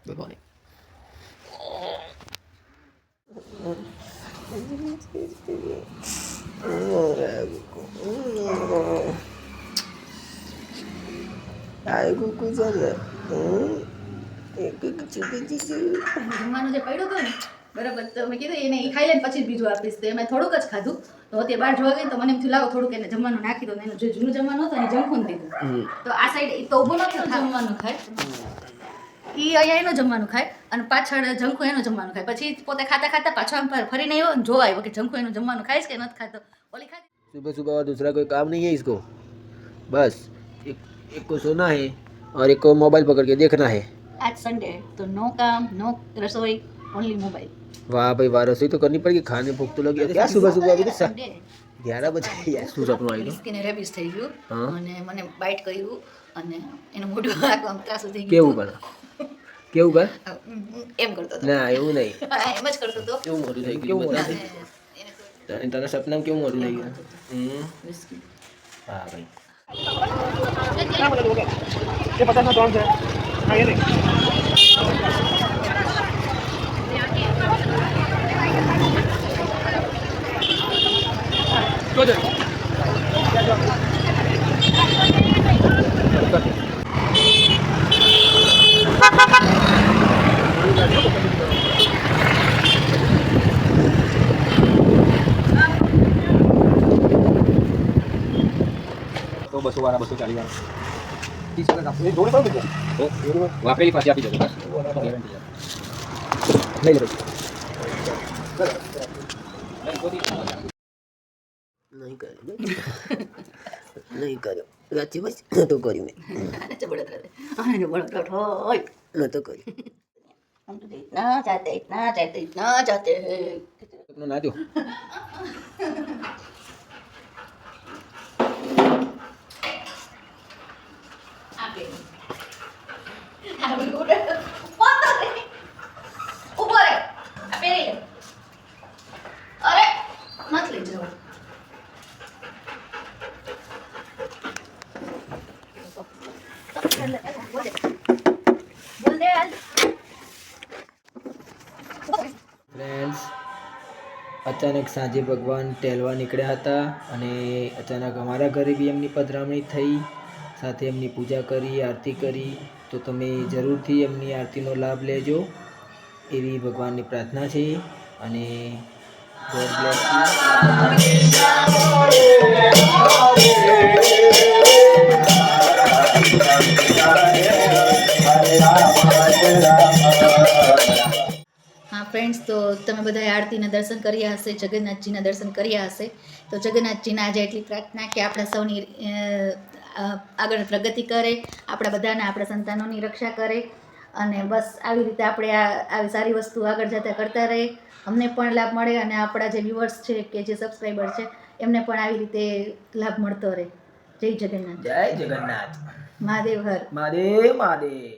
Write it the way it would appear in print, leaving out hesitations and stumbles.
Good morning. જમવાનું જે પડ્યું હતું ને બરાબર, તો મેં કીધું એને એ ખાઈ લે પછી બીજું આપીશ. તો એમાં થોડુંક જ ખાધું. તો અત્યારે બહાર જોવા ગઈ તો મને એમ થયું લાવો થોડુંક એને જમવાનું નાખી દો. એનું જે જૂનું જમવાનું હતું એને જમખું દીધું. તો આ સાઈડ તો ઊભો નથી જમવાનું ખાય, એ અહીંયા એનું જમવાનું ખાય અને પાછળ જંખુ એનું જમવાનું ખાય. પછી પોતે ખાતા ખાતા પાછો આમ ફરીને આવ્યો અને જોવા આવ્યો કે જંખુ એનું જમવાનું ખાઈશ કે નથી ખાતો. ઓલી ખાતી सुबह सुबह और दूसरा कोई काम नहीं है इसको, बस एक को सोना है और एक को मोबाइल पकड़ के देखना है. આજ સન્ડે તો નો કામ નો રસોઈ, ઓનલી મોબાઈલ. वाह भाई वाह, रसोई तो करनी पड़ेगी, खाने भूख तो लगी. क्या सुबह सुबह अभी तो સન્ડે 11 बजे यार, શું સપનું આવ્યું? મિસ્કીને રેબિસ થઈ ગયું હા. અને મને બાઇટ કર્યું અને એનું મોઢું આખું ત્રાસું થઈ કેવું ગયું. કરે કેવું કરે? એમ કરતો હતો. ના એવું નહીં, એમ જ કરતો હતો. કેવું મોટું થઈ ગયું? અને એને તારા સપનામાં કેવું મોટું થઈ ગયું? મિસ્કી. હા ભાઈ. ये 50 में कौन सा है? हाँ ये नहीं. तो दे. तो 200 वाला 240 वाला 30 का ये दोनों का कितना? વાપરેલી પાછી આપી દેજો બસ. લઈ લે ભાઈ. નહીં કર્યો, નહીં કર્યો. રાચી બસ નતો કર્યું મેં, આને બળતરા દે. આને બળતરા હોય. નતો કર્યું. हम तो इतना चाहते हैं. સપનું ના દો. આપે. આ ઉડે. પોતો રે. ઉભો રે. આ પેરી લે. અરે મત લઈ જાઓ. બોલ દે હાલ. ફ્રેન્ડ્સ, અચાનક સાંજે ભગવાન ટહેલવા નીકળ્યા હતા અને અચાનક અમારા ઘરે બી એમની પધરામણી થઈ, સાથે એમની પૂજા કરી, આરતી કરી. તો તમે જરૂરથી એમની આરતીનો લાભ લેજો એવી ભગવાનની પ્રાર્થના છે. અને ગોડ બ્લેસ હા ફ્રેન્ડ્સ, તો તમે બધાએ આરતીના દર્શન કર્યા હશે, જગન્નાથજીના દર્શન કર્યા હશે. તો જગન્નાથજીના આજે એટલી પ્રાર્થના કે આપણા સૌની આગળ પ્રગતિ કરે, આપણા બધાના આપણા સંતાનોની રક્ષા કરે અને બસ આવી રીતે આપણે આવી સારી વસ્તુ આગળ જતાં કરતા રહે. અમને પણ લાભ મળે અને આપણા જે વ્યુઅર્સ છે કે જે સબસ્ક્રાઈબર છે એમને પણ આવી રીતે લાભ મળતો રહે. જય જગન્નાથ. જય જગન્નાથ. મહાદેવ હર. મહાદેવ મહાદેવ.